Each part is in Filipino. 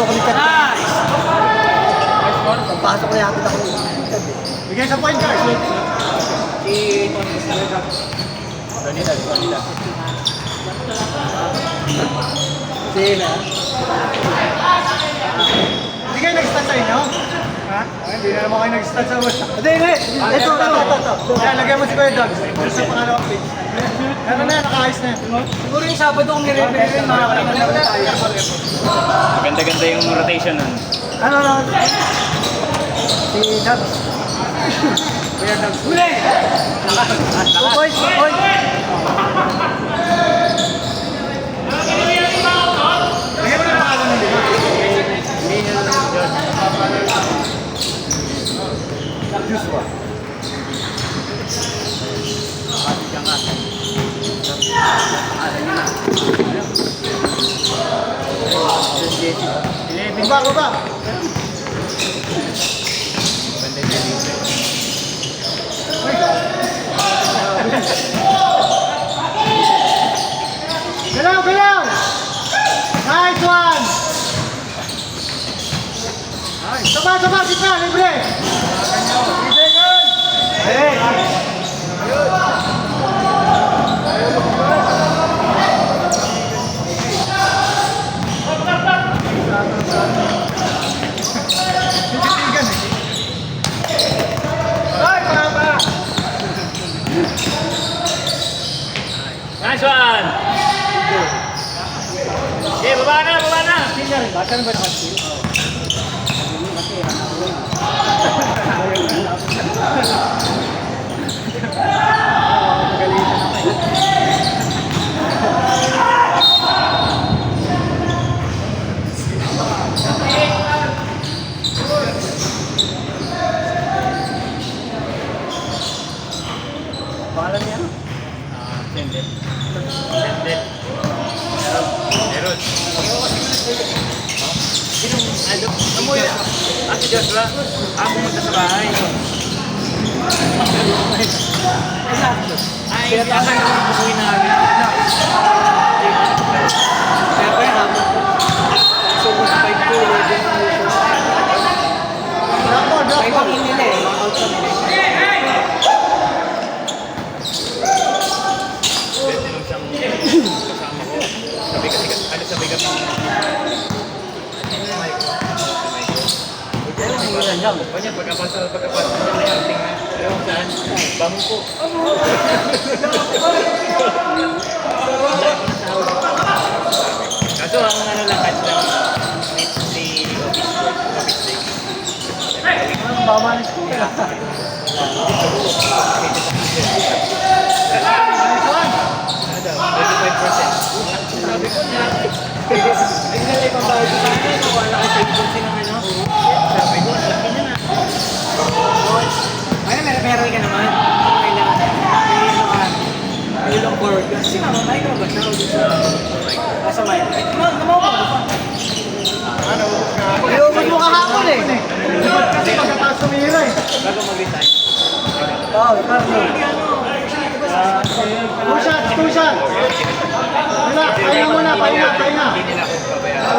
kulikat. Nice! Pagpasok na yatid ako. Bigay sa point guard. Sina. Hindi kayo nag-start sa inyo? Ha? Hindi na naman kayo nag-start sa mga. Hindi, hindi. Ito. Kaya lagay mo si Kuya Doug. Sa pangalawang page. Ano na yan, nakaayos na yan. Siguro yung Sabado kung nire-refer rin, makakain na naman tayo. Maganda-ganda yung rotation nun. Ano? Si Dab. Kuya Doug. Huli! 2 points, 2 points. Lagay mo na pangalan ng lima. Joshua. Baba. Galaw! Nice one! Saba, kita, libre! Nice one! Okay, baba na! Bakit ba naman siya? Pangalan niya? Sendel. Meron. Amoy na. Si Joshua. Pumunta sa bahay. Ay, pinatama na yung bukuin namin. Kaya pa yan. So, 5 to 11. May pangin nila eh. Outside nila. Pwede nung siyang kasama ko. Sabi kami. Kanya pagkapasok niya, tingnan. Ewan saan. Bangon ko. Kaso ang ano lang, kahit lang si office day. Bamanis ko. Ano daw, 25%. Sabi ko na. Ay, nalay pang bahay sa akin, nakuha na kayo sa agency ng ano. Sabi ko, laki niya na. Ay, meron ka naman. Kailangan. May long board. Kasi mama, micro ba siya? Sa mic. Namawa ko pa. Iubod mo kahapon eh. Kasi pagkataas tumira eh. Bago mag-retire. Oo, Carlo. Two shot. Wala, pahinga muna. Hindi nila ako pabayaran.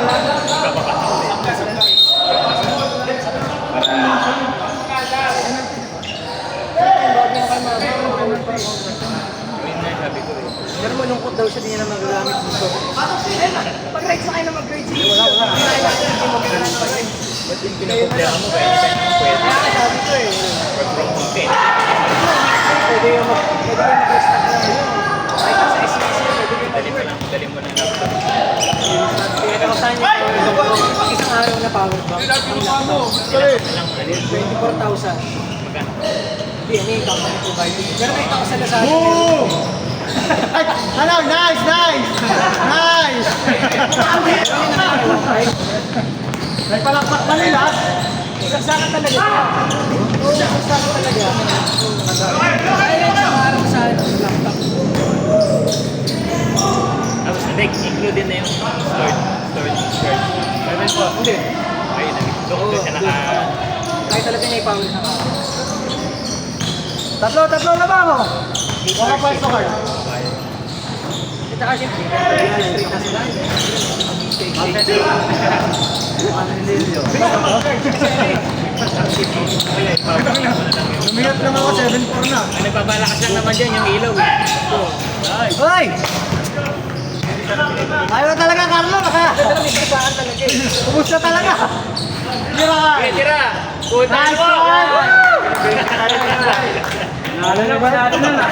Yun na sabi ko eh. Pero malungkot daw siya, di niya na magagamit dito. Pag-rides na kayo na mag-rides. Wala. Hindi mo kailangan pa-rides. Ba't yung pinaproblema mo? Kaya hindi ka naman pwede. Kaya sabi ko eh. Work from home ka eh. Pwede yung mag-restock na yun. Kahit sa SBC, pwede yung Dali mo ng laptop. Kaya kamustahan niya po. Pag isang araw na power bank. Ang laptop. Lang ano yun. 24,000. Magkano? Hindi, ano yung company provided. Pero nakita ko sa Lazada. Boom! Ano? Nice! Nagpalakpak pa nila. Sasaka talaga. Sasaka talaga. Ay, isang araw sa laptop. Tapos included na yung storage charge. Meron po. Hindi. Ayun, doon siya naka... Kahit talaga niya i-power na ka. Tatlo na ba ako? Mga pwesto card. Tsaka siyempre, straight na sila. Lumigat lang ako, 7-4 na. Ang nagpapalakas lang naman dyan yung ilaw. Hoy! Ayaw talaga, Carlo. Ubus na talaga. Tira ka. Tira, tira! Puta Nice mo! one! Nalo na ba natin na?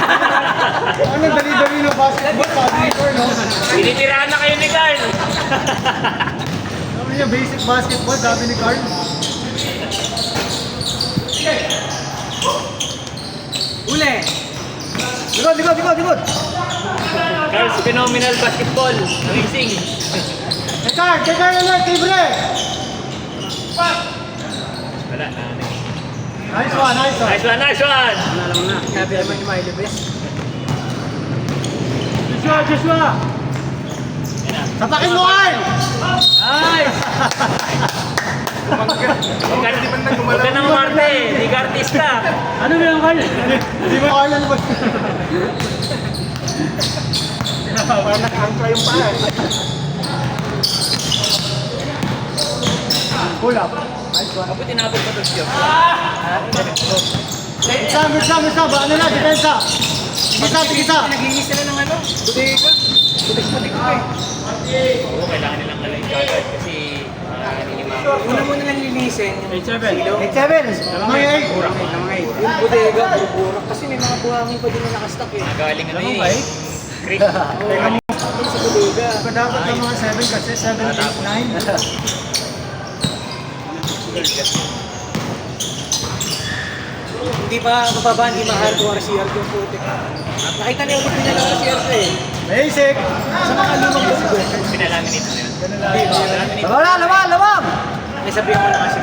Ano, dali-dali na basketball, sabi ko, no? Tinitiraan na kayo ni Carl! Sabi niya, basic basketball, sabi ni Carl. Uli! Likod, likod, likod, likod! Carl's phenomenal basketball. Amazing. Kay Carl ulit, libre! Wala, Nice one, nice one. Nice one, nice one! Nalo na. Sabi naman ni Miley Best. Joshua, Joshua! Tapakin mo, Carl! Nice! Huwag ka nang umarte. Hindi ka artista. Ano ba yung Carl? Hindi mo Carl ano ba? Parang naka-angkla yung paa. Pull up. Nice one. Kapag tinapos pa ito siya. Good job. Ano na, depensa. Tigisa. Naglinis sila ng ano? Bodega. Putik-putik ko eh. Oo, kailangan nilang alay kagad kasi naninimaw. Una mo nalang linisin. 8-7. 8-7. Mga 8. Yung bodega, buburak. Kasi may mga buhangin pa din na nakastock eh. Nagaling ano eh. Creek. Sa bodega. Dapat ng mga 7 kasi 7, 8, 9. Hindi pa mababa, hindi ma-hardware si Yard yung putik. Nakita niyo ulit nila si Yard eh. Basic. Sa mga lumang basketball. Pinalaminate na yun. Lawang! May sabihin ko na kasi.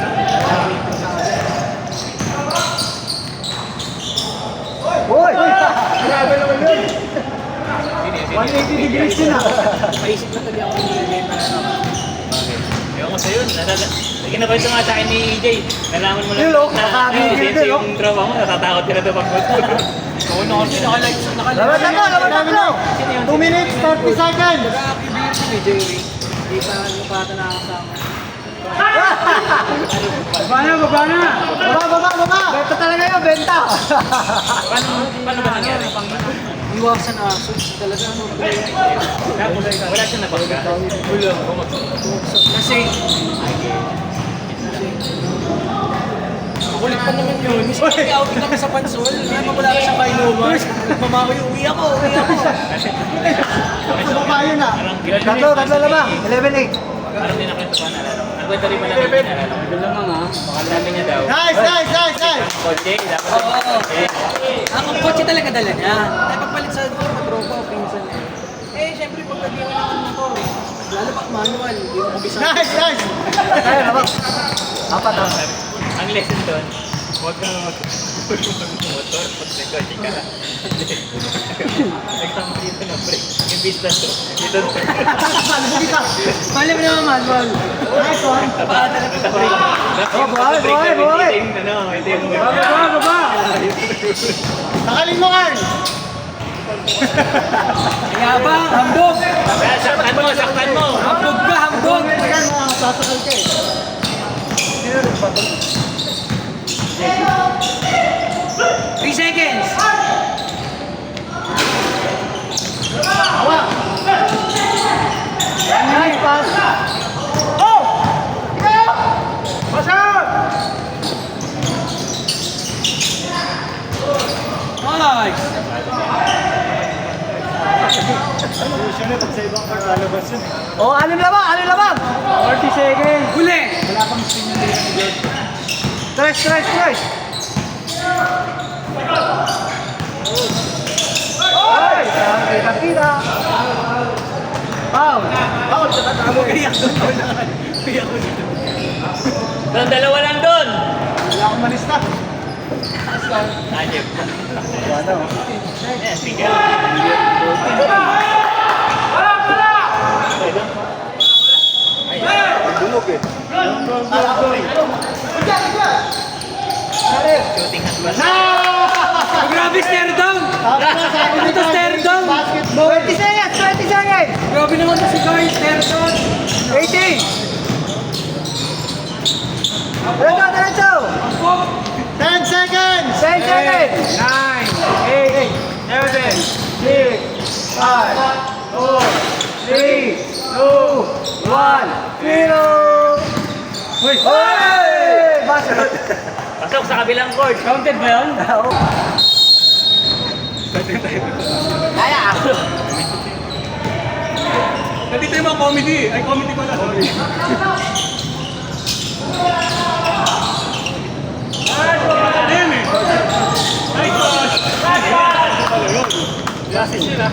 Uy! Grabe naman yun. 180 degrees din ah. Paisip na tabi ako ng nilibenta. Ewan ko sa'yo. Kinakwento nga sa akin ni EJ. Nalaman mo lang Yun, oh, na nakakagigil sense din, oh. yung tropa mo. Natatakot ka na ito pag Oo na kasi nakalive. Laban tatlo! 2 minutes, 30 seconds! Nag-a-activate si Jerry. Hindi pa lupata nakakasama. Baba! Benta talaga yun, benta! Paano ba nangyari? Iwasan aso. Talaga ano. Wala siya napagka. Kasi kulit pa naman yun. Mismo nag-outing kami sa pansol. Wala ka siyang kainuman. Mamakoy, uwi ako. Baba yun ah. Tatlo lamang, 11-8. Parang din nakwento pa nalala. Nagkwento rin pala namin nalala. Baka sabi niya daw. Nice! Kotse, dapat Oo. kotse. Ang kotse talaga dala niya. Ay pagpalit sa tropa o pinsan niya. Eh, syempre pagdating mo ng motor, lalo pa manual, hindi mo kabisa. Nice! Ayun, labang. Apat ah. Ang lesson doon, huwag kang mag-motor pag nag-kotse ka na. Nagtama dito na brake. Yung business to. Dito. Mali mo naman manual. Nice one! Paadala ko brake. buhay! Ito yung Baba! Nakalin mo, Carl! Yabang, hambog. Saktan mo! Hambog ka, hambog. Ayan, sasakal ka eh. Sino rin ba ito? 3 seconds. Awa! Nice pass! Oh! Pass out! Nice. Oh, anim labang! 40 seconds! Huli. Stress! Ay! Kita! Foul! Doon, dalawa lang doon! Wala akong malista. Najib. Wala. Yes, tinggal. Dunog eh. Shooting hand ba? Grabe, stare down. Tapos na, sabi ni Ito, stare down. Basketball. 20 seconds. Grabe naman to si guys, Terson. 80! Diretso! 10 seconds! 10 seconds! 9, 8, 7, 6, 5, 4, 3, 2, 1, 0! Uy! Basket! Pasok sa kabilang court. Counted ba yun? Nandito yung mga comedy. Ay, comedy pala. Sorry. Damn eh. Ay, gosh. Glasses yun ha.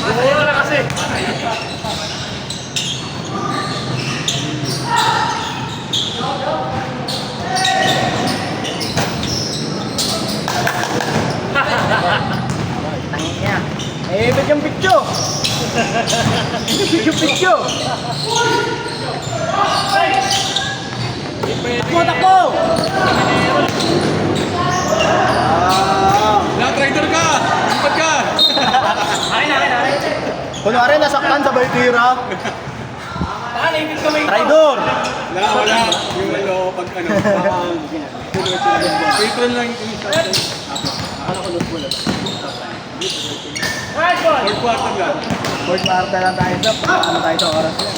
Bumura na kasi. Eh, ibig yung picture! Ibig yung picture! Takbo! Latrider ka. Lipat ka. Kunwari, nasaktan sabay tira. Nakalipit kami. Traidor! Wala. Yung ano, pag ano. Patron lang yung isa. Third quarter lang. Fourth quarter lang tayo sa ano tayo sa oras yan.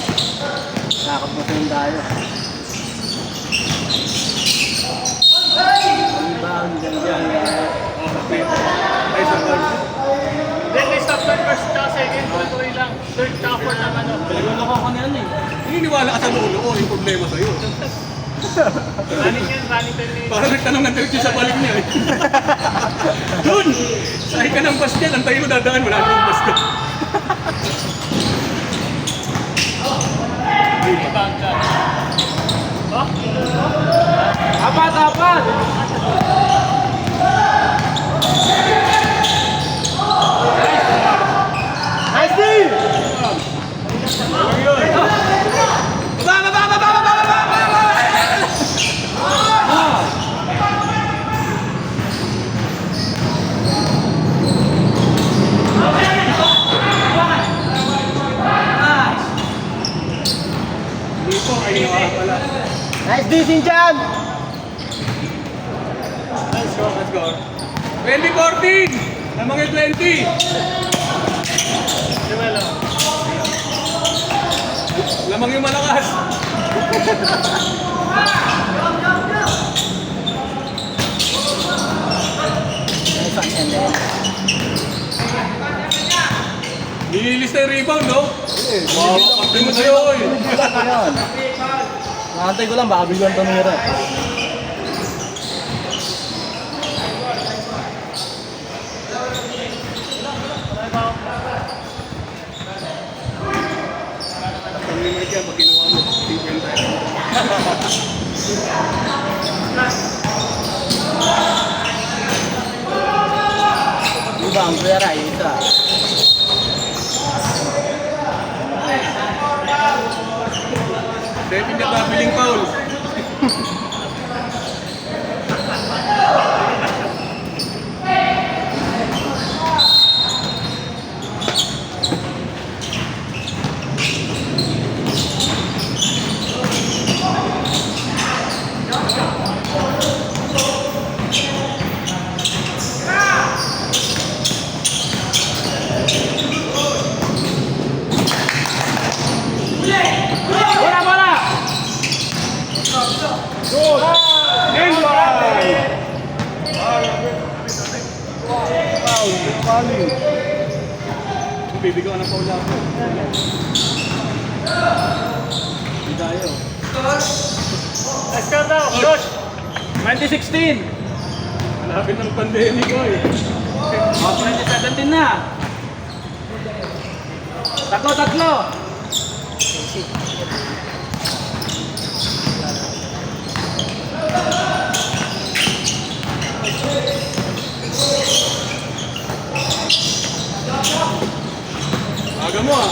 Nakakot mo yung tayo. Rebound, ganyan. Ay, sa ball. Then they stop third first tsaka second. Tuloy lang. Third tsaka fourth lang ano. Naluloko ko na yan eh. Naniniwala ka sa lolo ko. Yung problema sa'yo. Running yan. Running 10 minutes. Parang nagtanong ng direct sa balik niya eh. Dun! Sahi ka ng basket. Antayin mo dadaan. Wala nang basket. Rebound ka. Oh? Apat, apat! Nice deal! Dito ay nawala pala. Nice deal, Sinchan! Let's go, let's go. 2014! Namang yung 20! Lamang yung malakas! Nice one, and then... Nililis na yung rebound, no? Wow, kapatid mo sa'yo, eh! Ayan. Nakantay ko lang, baka biglang tumira. Ang limit yan, pag ginawa mo, 50. Diba, ang pera, yung isa. Dahil hindi ka biling foul. Bola, bola! Bibigyan ka ng foul ako. Hindi tayo. Let's go daw. Coach. 2016! Malapit ng pandemic ko eh. O, 2017 na! Tatlo, tatlo! Aga mo ah.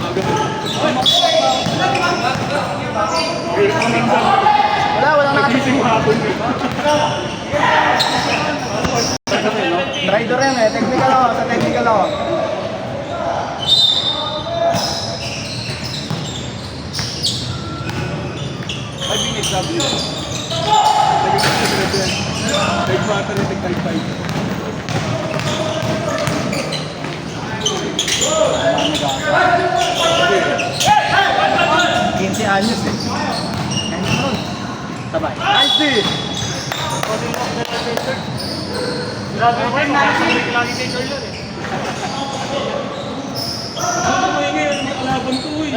Aga mo. Wala, walang Nagising nakatipid. Tapon mo. Rider yan eh. Technical ako. Sa technical ako. Ay, binis sabi yun. Take battery, take type 5. Hey! 15 anyos eh. Sabay. Nice D! Grabe ako yung nakasabi ko lagi kay Carlo eh. Ano mo yung ngayon? May kalaban ko eh.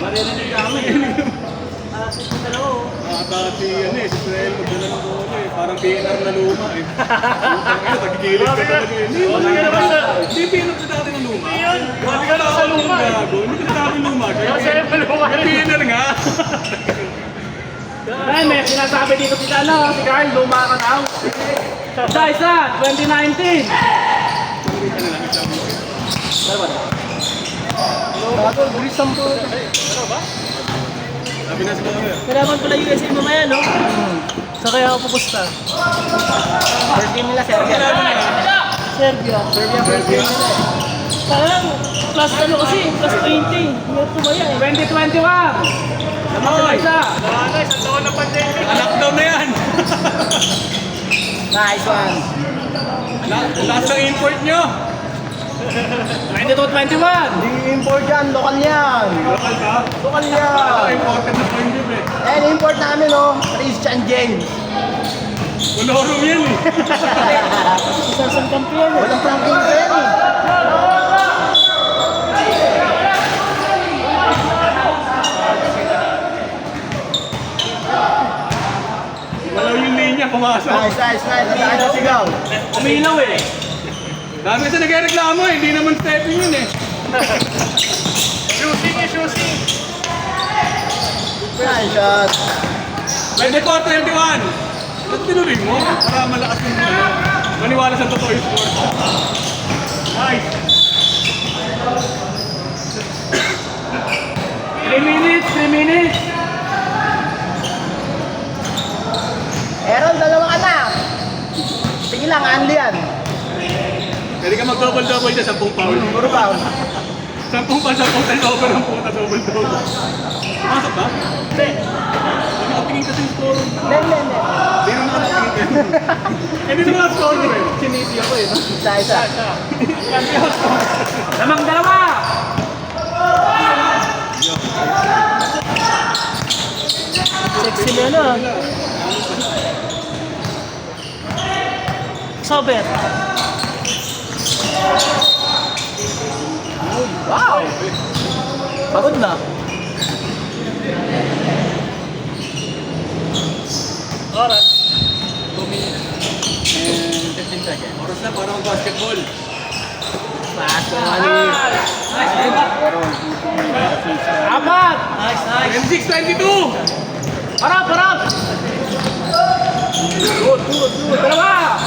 Maririnig kami. Alas ito dalawa oh. Dati yan eh, si Israel magdala ng bola eh. Parang PNR na luma eh. Tagigilid ka talaga eh. Hindi PNR sa dati ng luma. Grabe ka sa luma eh. Hindi ka sa dati ng luma. PNR nga. Ay, may sinasabi dito si Carl, luma ka daw. Isa, 2019. Bago, bulis ang po. Sabi na si Bower. Kailangan pala USA mamaya, no? Sa kaya ako pupusta. First game nila, Serbia. Serbia. First game nila eh. Parang plus ano kasi, plus 20. Hindi tumaya eh. 2021. Ay! Isa. Wala, isang taon na pandemic. Lockdown na yan! Nice one. Last ng import nyo! 22-21. Hindi import yan, lokal yan. Local ka? Lokal Ako yan. imported na point yun eh. Eh, import namin oh. Christian James. Ulorum yan eh. Isang kampiyon eh. Walang franking yan eh. Malaw yung linya, pumasok. Nice. Nadaan na sigaw. Umilaw eh. Dami kasi nagreklamo eh, hindi naman stepping yun eh. Shooting eh, shooting. Nice shot. 24-21! Ba't tinuloy mo? Para malakas yung ano. Maniwala sa totoo yung sport. Nice! 3 minutes. Aaron, dalawang anak. Sige lang, Andy yan. Pwede ka mag-double-double dyan, 10 foul. Puro foul. 10 pa, 10 turnover ang puta, double-double. Pumasok ba? Hindi. Hindi nakatingin kasi yung score. Hindi. Hindi naman nakatingin. Hindi naman naka-score eh. Sinisi ako eh. Isa. Lamang dalawa. Sexy na ano. Sober. Wow. Pagod na. Oras. 2 minutes and 15 seconds. Oras na para mag-basketball. Paso nga ni. Apat. 26-22! Harap. Good. Dalawa.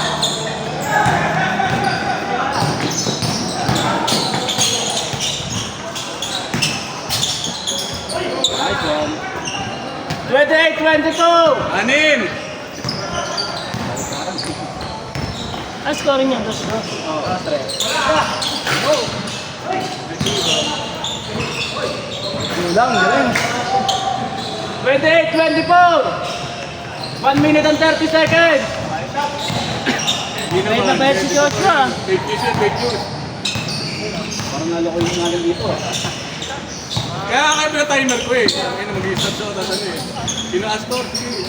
Nice one. 28-22. Anin! Ang scoring niya, 2-2. Gulang, galing. 28-24. 1 minute and 30 seconds. Hindi Wait na ba si Joshua? Fake news yan, fake news. Parang naloko yung natin dito. Kaya kaya na timer ko eh. Kaya na mag-i-start siya, tapos ano eh. Sino Astor? Sige.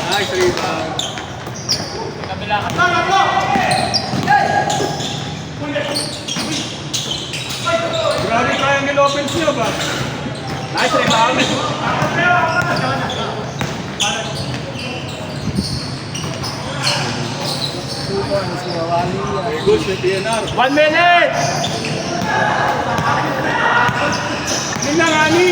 Nice, rebound. Kabila ka. Grabe triangle offense niyo ba? Nice rebound. Very good, may PNR. 1 minute. Yun na nga ni.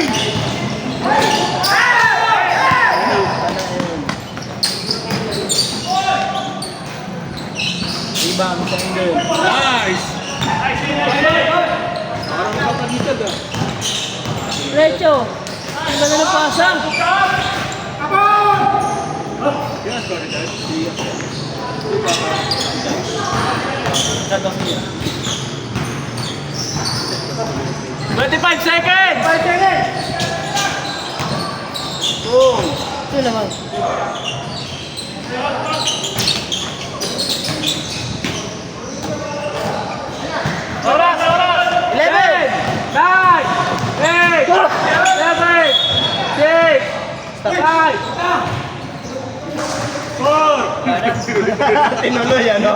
Rebound, triangle. Nice. Parang kapagitad ah. Recho. Ang ganda ng pass. Isa! Yes, sorry, guys. 25 seconds! 5 seconds! Ito naman. Oras! Oras! 11! 9! 8! 7! 6! 5! 4! Tinuloy, ano?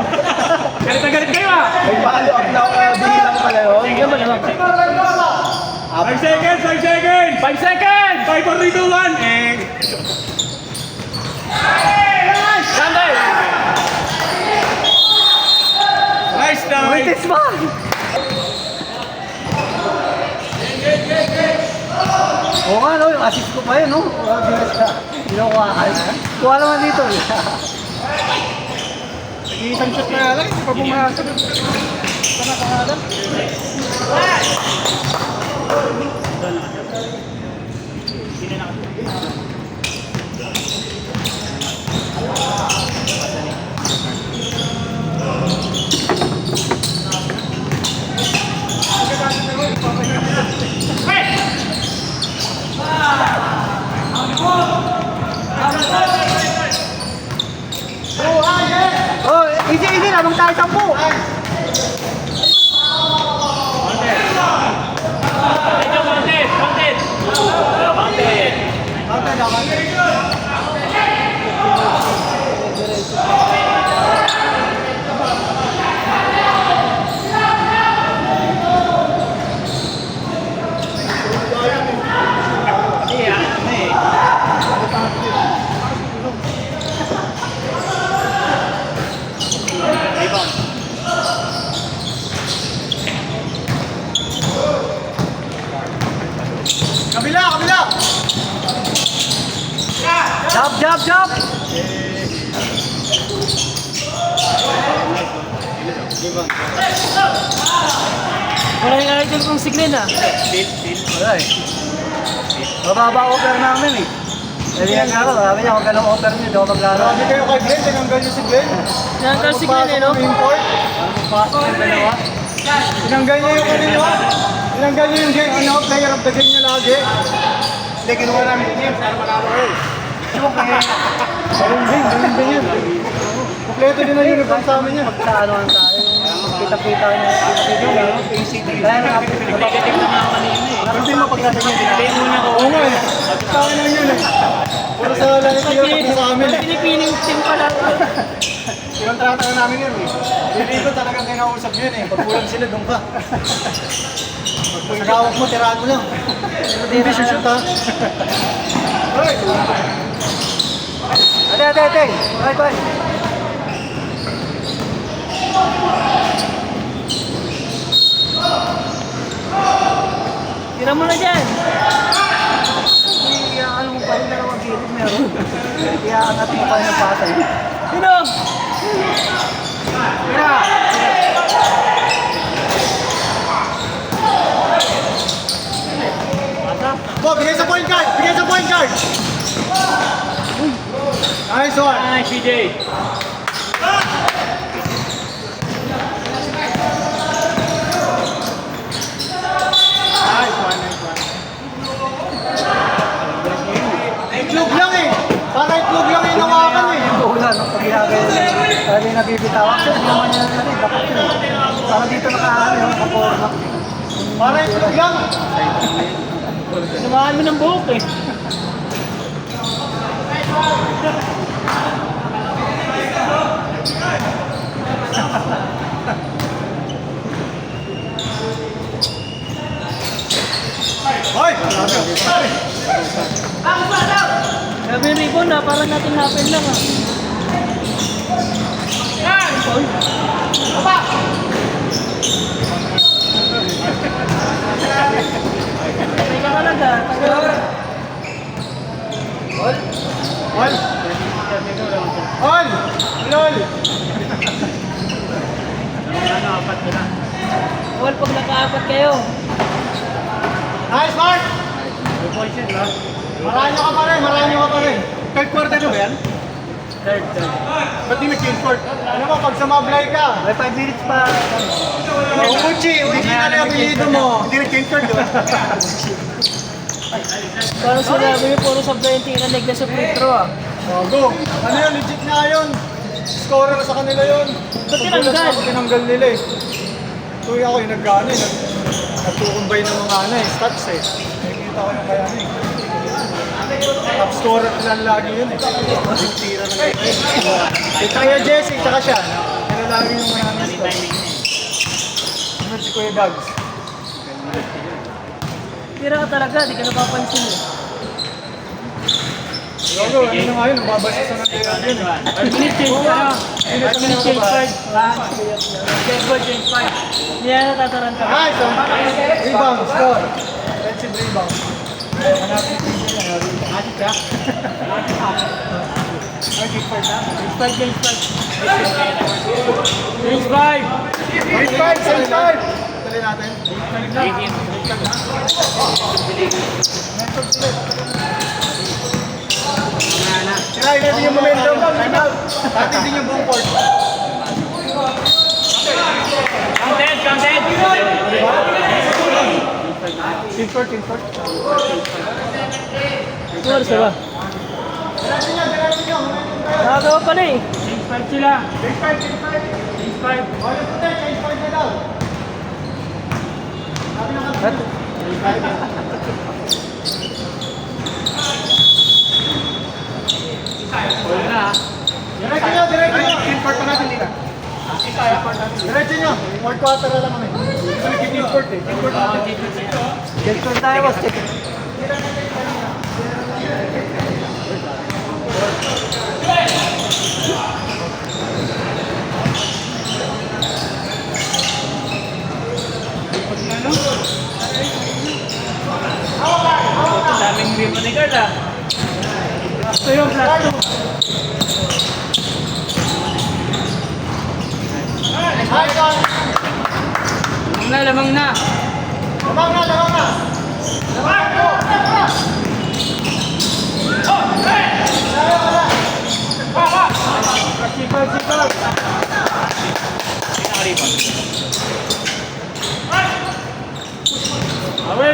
Galit na galit kayo ah! May follow up na bilang pala yun. Tingnan mo naman. 5 seconds, 5 seconds! 5 seconds! 5, 4, 3, 2, 1, and... Sunday! Nice time! Bitis ba? Oo nga, no? Yung assist ko pa yun, no? Hindi ako kakain. Kuha naman dito. Isang shot na lang, hindi pa pumasok. Sana pangalan. Oh, easy, easy. Lamang tayo 10. Medyo content! Content! Content! Counter daw, counter. Kabila, kabila! Jump, jump, jump! Wala yung idol kong signal ah. Wala eh. Mababa offer namin eh. Dali yan nga ako, sabi niya kung ganong offer niyo, daw maglaro. Sabi kayo kay Glenn, tinanggal niyo si Glenn. Tinanggal si Glenn eh, no? Pasok yung dalawa. Tinanggal niya yung ano niyo. Tinanggal niyo yung game, ano, player of the game niyo lagi. Hindi, kinuha namin yung game, sana manalo kayo. Yung kaya, ganun din yan. Kompleto din ang uniform sa amin yan. Magkaano ang tayo, kita-kita niya. Kaya na, Negative na mga kanina eh. hindi mo pagdating niya, Hindi muna ko. Oo nga eh. Tayo lang yun eh. Puro sa langit yung hirap sa amin eh. Pinipiling team pala. Kontrata na namin yun eh. Hindi ko talagang kinausap yun eh. Pag kulang sila, doon ka. Pag nagawak mo, tirahan mo lang. Hindi siya shoot ha. Hoy! Ate, ate, ate. Bye, bye. Tira mo na dyan. Kaya ano mo pa yung dalawang gilid meron. Kaya angat mo pa yung patay. Sino? Kaya! Bo, bigay sa point guard! Bigay sa point guard! Nice one! Nice, PJ! Nice one, nice one. Itlog lang eh! Para itlog lang yung nawakan eh! Yung bola, no? Pag ginagaya niya. Sabi yung nabibitaw. Actually, hindi naman niya natin. Dapat yun eh. Para dito nakaano yung nakaporma. Para itlog lang! Samahan mo ng buhok eh. Hoy! Sabi yung ribbon na, parang natin happen lang ah. Patay ka talaga. Hol! Hol! Hol! Lol! Wal, pag nakaapat kayo. Nice, Mark! Maranyo ka pa rin. Third quarter na ba yan? Third. Ba't di nag-change court? Ano mo, pag sumablay ka? May 5 minutes pa. Uchi, original yung apelido mo. Hindi nag-change court, di ba? Parang sinabi niyo, puro sablay yung tinanig na sa free throw ah. Oh, go. Ano yun, legit nga yun. Scorer sa kanila yun. Ba't tinanggal? Tinanggal nila eh. Tuwi ako yung nag-ano eh. Nagtukumbay ng mga stats eh. Nakikita ko yung kaya eh. Top scorer lang lagi yun eh. Tira na kayo. Ito kaya Jesse, tsaka siya. Pero lagi yung mga stats. Ano si Kuya Dags? Tira ka talaga, di ka napapansin eh. Gago, ano na nga yun, mababasa sa natira yun eh. 5 minutes change pa. 5 minutes change pa. Change 5. Hindi na natataranta. Nice! Rebound, score. Defensive rebound. Hanapin ko yun. Hanapin ka? Change 5. Change 5! Change 5! Dali natin. Sirahin natin yung momentum. Time out. Tatin din yung buong court. Content! Team court, team court. Score sa ba? Diretso nyo. Nakagawa pala eh. Change 5 sila. Change 5, change 5. Change 5. All puti, change 5 na daw. Sabi na kami. Change 5. Diretso nyo. Team court pa natin dito. Diretso nyo. Fourth quarter na lang kami. Ito nag-team court eh. Team court na. Change pa tayo, boss. Daming rim ni Carl ah. Ito yung plato. Hi, Don. Lamang na. Lamang na. Sikal.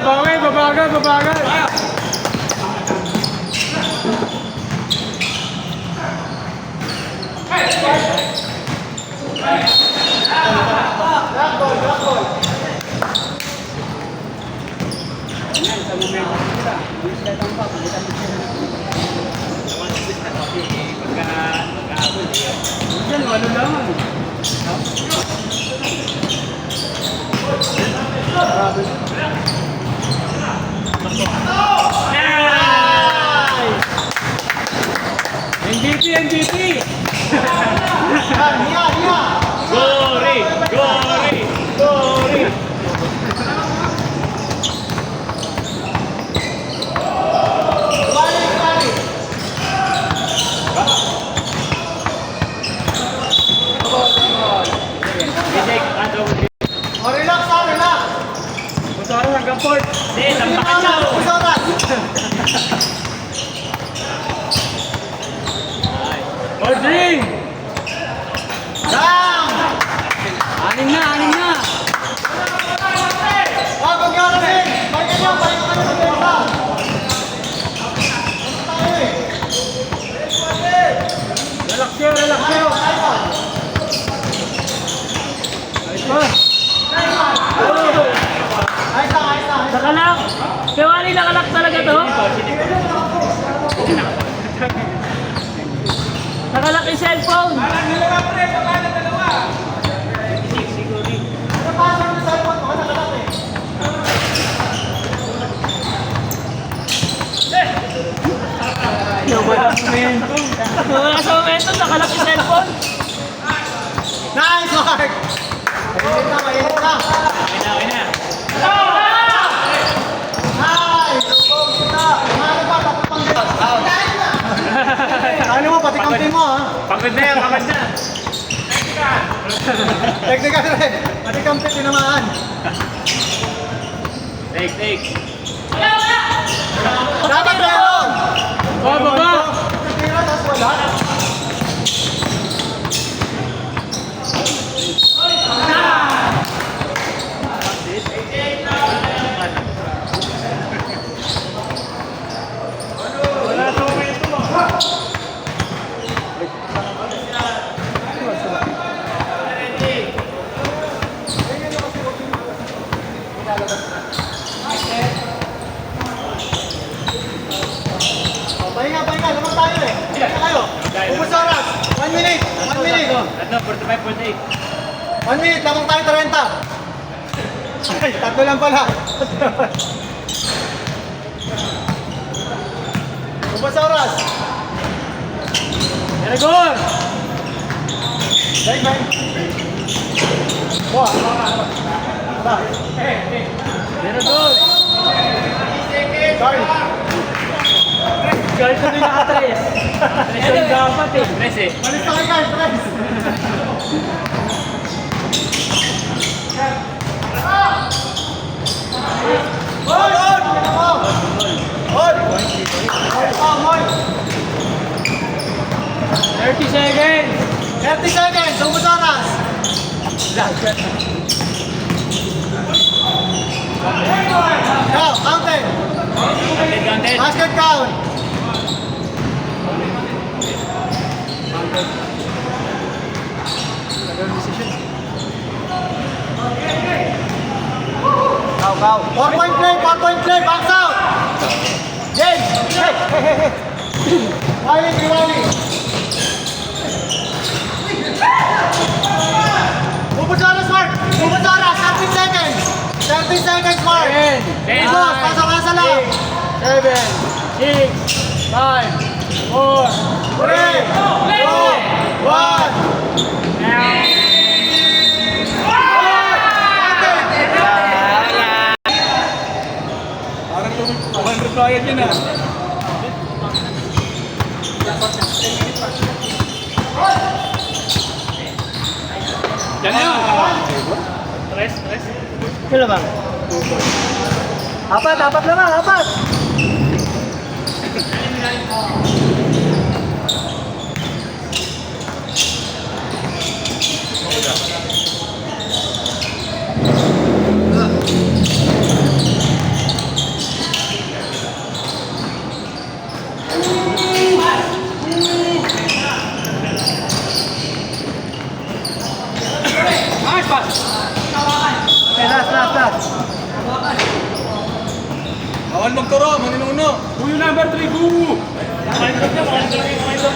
Baway, babagal. Black ball. MVP! Hiya. Glory! Oh, relax. Masarap hanggang port. Hindi, tampakan siya. Usoras. Ordering! Down. Anim na! Wag nyo kasi. Balik nyo sa benta. Relax nyo! Ayos lang. Nakalak! Kewali nakalak talaga to? Nakalak yung cellphone! Napasok yung cellphone mo, nakalak eh. Wala sa momentum, nakalak yung cellphone! Nice, Mark! Mainit na. Okay na. Nice! Ano pa, papuntang Diyos. Ano mo, pati kampi mo ha? Pagod na yan. Technical rin. Pati kampi tinamaan. Take. Dapat meron! Tayo. Ubus sa oras. 1 minute. 1 minute. Ano, 45, 48. 1 minute. Lamang tayo 30. Ay, tatlo lang pala. Ubus sa oras. Very good. Bye, bye. Wah. Very good. Sorry. Girl ko din naka-tres. Tres yung dapat eh. Tres eh. Malis na kayo guys, guys. Hold! Hold! Hold! 30 seconds. 30 seconds, ubus oras. Go, counting. Counted. Basket count. Go. 4-point play, box out. James, hey. Wally. Ubus oras, Mark. Ubus oras, 30 seconds. 30 seconds, Mark. 10, Ubus, pasok-asa lang. 7, 6, 5, 4, 3, 2, 1. Parang 200 bayad yun ah. Yan na yun. Tres. Ito lang. Apat lang. Nice pass. Okay, last. Bawal magturo, maninuno. Who yung number 3, Gugu? Mind up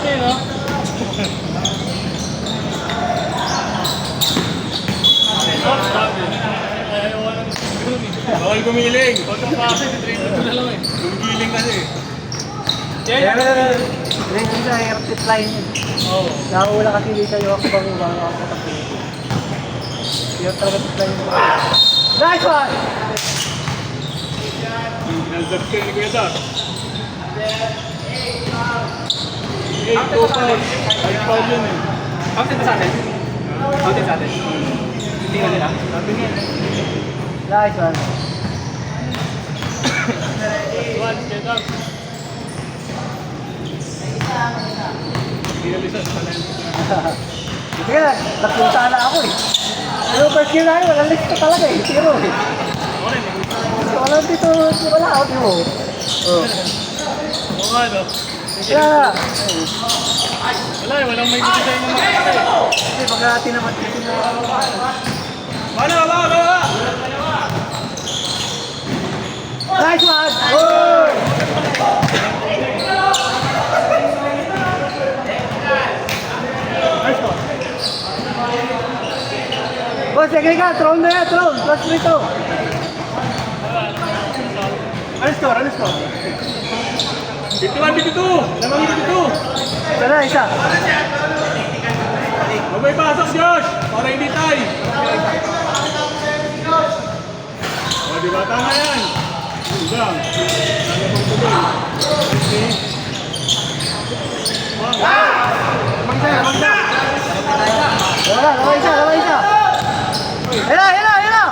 niya, no? Bawal gumiling. Pagkang pasa, titrito ko na lang eh. Gumiling kasi. Rin sa air tip line yun. Oo. Nakahula kasi dito yung ako bago ako kapatid. Yung talaga tip line yun. Nice one! Naldag kayo ni Kuya Dar. 8, 2 foul. 5 foul yun eh. Counted ba sa atin? Counted sa atin? Hindi ka nila? Sabi niya. Nice one. One, get up. Pinalisan sa talent. Sige na, nagpunta na ako eh. Pero first year na yun, walang list ko talaga eh. Zero eh. Walang dito, wala out mo. Oh. Oo nga, no? Kaya, Wala eh, walang may design ng mga kasi. kasi pag naman dito na. Wala! Nice one! Oh! Nice one. Boss, sige ka, throw na yan, throw. Plus 3 to. Ano score? 51, 52! Lamang 52! Sana, isa. Mabay pasok, Josh! Para hindi tayo! O, di ba? Tama yan! Hanggang! Kaya bang tuloy? Okay. Wala isa. Hila!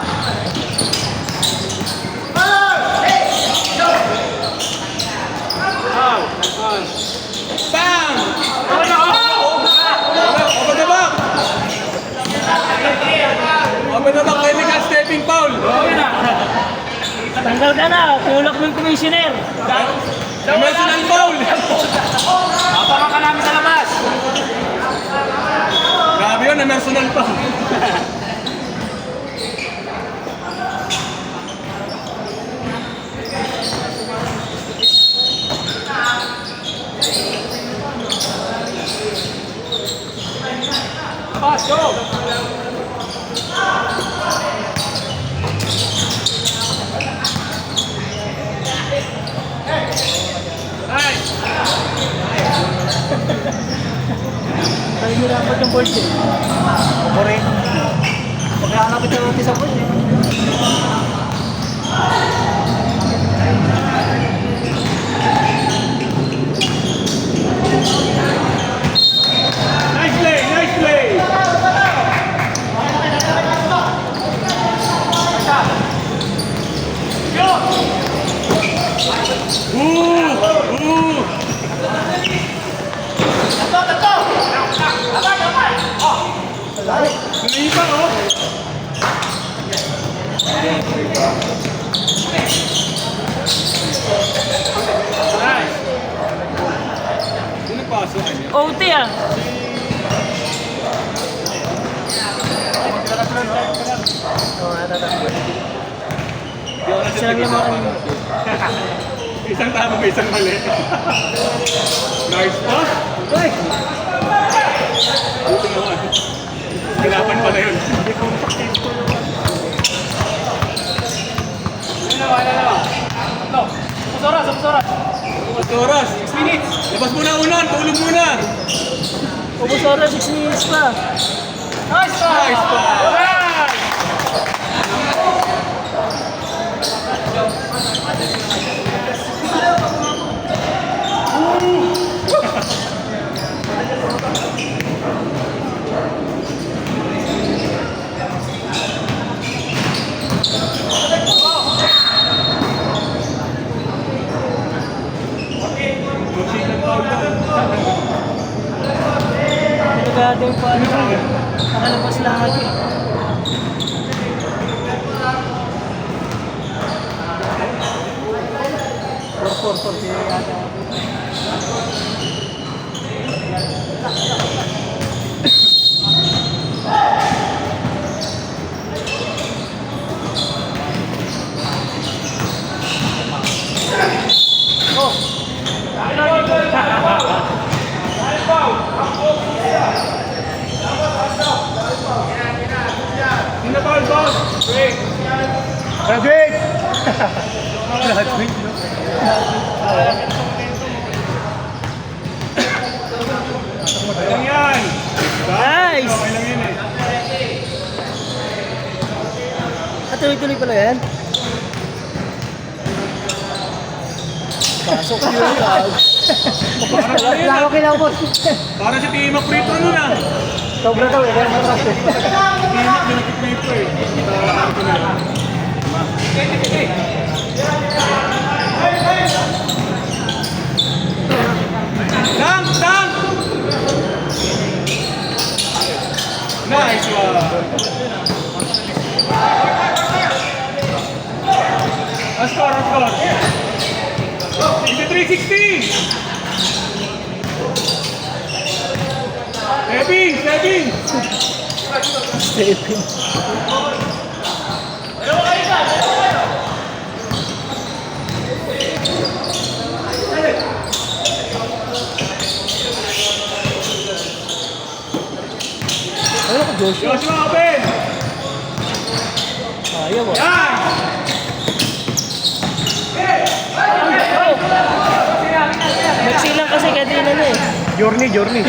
Bam! Open chemical stepping foul! Tanggal ka na, tulak mo yung commissioner. Dimensional foul! Papakan ka namin sa labas. Grabe yun, dimensional foul! Tayo nyo dapat yung board eh. Ako rin. Pagkakalapit na natin sa board eh. Nice play, nice play. Naiba, oh. Nice. Sino nagpasok kanya? OT ah. Di ako nasa Silang laman. Isang tama may isang mali. Nice pass. Uy! Buti naman. Hirapan pa na yun. Ubus oras, 6 minutes. Labas muna unan, tulog muna. Ubus oras, 6 minutes pa. Nice pass. Pinagadaw pa ano. Nakalabas lahat eh. Por yata. Sino foul, boss? Graduate! Lang yan. Nice! Okay lang yun eh. Tuloy-tuloy pala yan. Pasok yun. Lalo kinabot. Para si Timak Prito nun ah. Sobra daw eh, kaya matras eh. Timak din nag-prito eh. Ito na. Dunk! Dunk! Nice one! Score! 23-16! Stepping! Stepping. Ano ko, Joshua? Joshua open! Ayaw ah. Yan! Nagsilang kasi kanina na eh. Journey.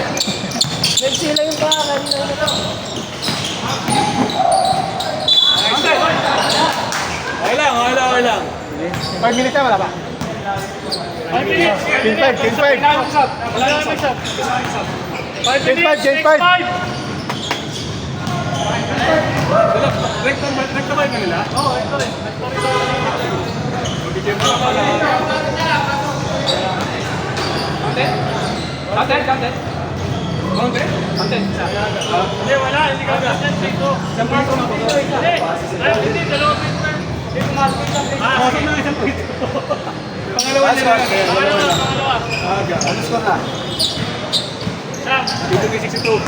Nagsilang yung baka kanina na. Okay lang. 5 minutes na, wala pa? 5 minutes! 10-5. Wala na mag-shot. 10-5. Rekta ba yung kanila? Oo, rekta rin. Magiging pa pala. Content? Hindi, wala. Hindi ka content. Isang pito na po. Hindi, dalawang pito na. Hindi, pumasok na isang pito. Pangalawa nila. Pangalawa. Ano score na? Sam, dito kay 62.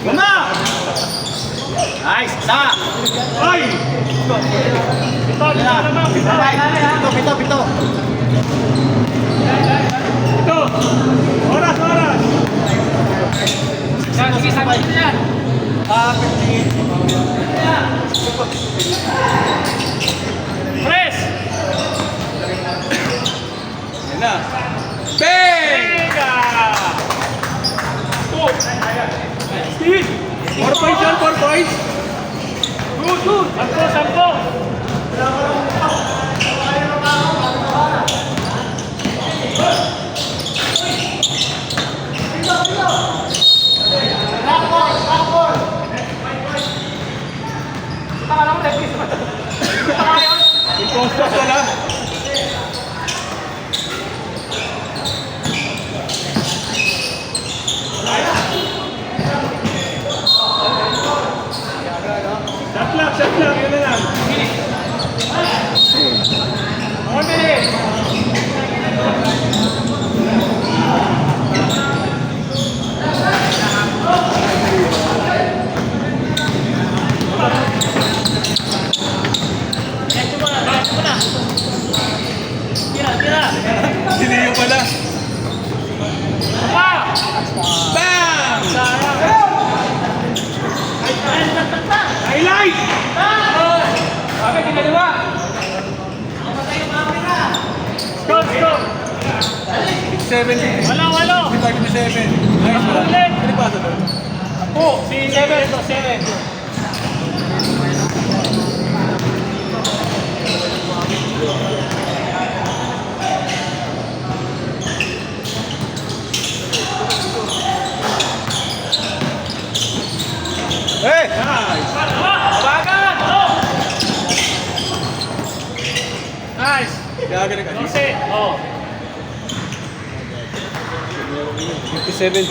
Guma! Nice! Sa! Ay! Pito. Ito! Oras! Steve! 4 points yan, 4 points! Good, good! 10. Imposter pala. Shot lang, yun na lang. Diretso mo na. Tira. Siniyo pala. Pa! Bam! Highlight! Bakit ginagawa? Stop! 70. Walo! 57. Nice one. Ulit. Ano ba ito? Si 7. Hey! Nice! Bagan! Nice! Kaya ganun ka. Kasi, oh. 57.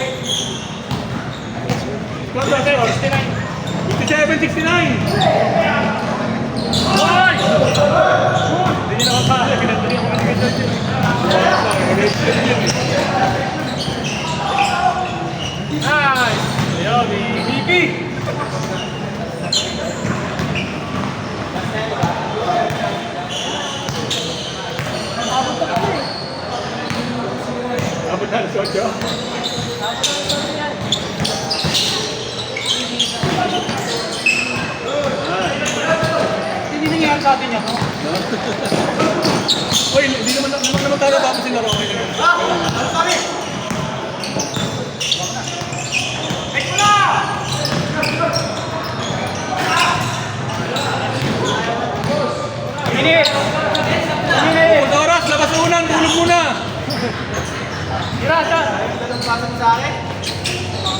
Score, score. 57-69. Hoy! Hindi niya nakapala. Ginagdali ako ng ganyan. Nice! Ayun, BP! Abot na sa 8. Hindi nangyari sa atin yan, no? Uy, hindi naman tayo tapos yung laro. Minit! Oras, labas unang, tulog muna. Tira, siya!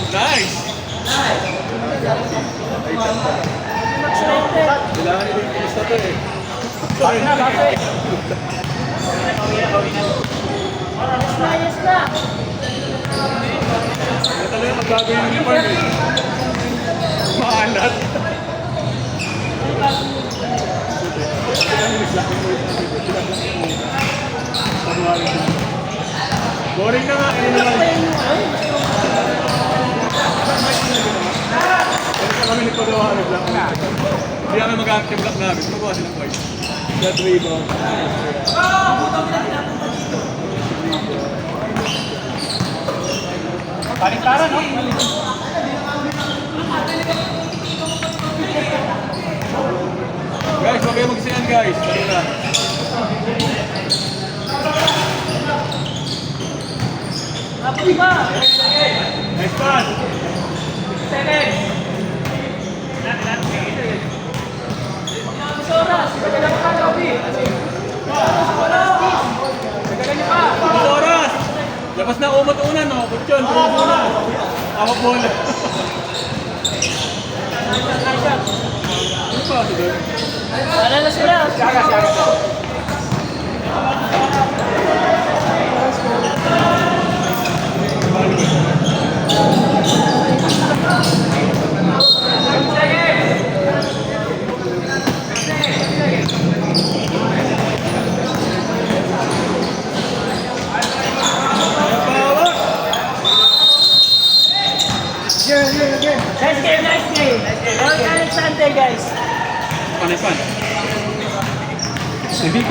Nice! Kailangan ito yung kinis na to eh. Bakit na, bakit? Kaya talaga magbago yung uniform eh. Maalat. Boring na nga. Ano naman? Kaya kami nagpagawa ng black na. Hindi kami mag-active black namin. Magawa silang white. That rebound. Paliktaran, no? Guys, huwag kayo mag-isinan guys. Talo na. Nice pass. Oras! Labas na umot una, no? Kutyon, tulog muna. Awak bola. Ano pa ito doon? Wala na sila. Nice game. All Alexander, guys. Panepan. MVP!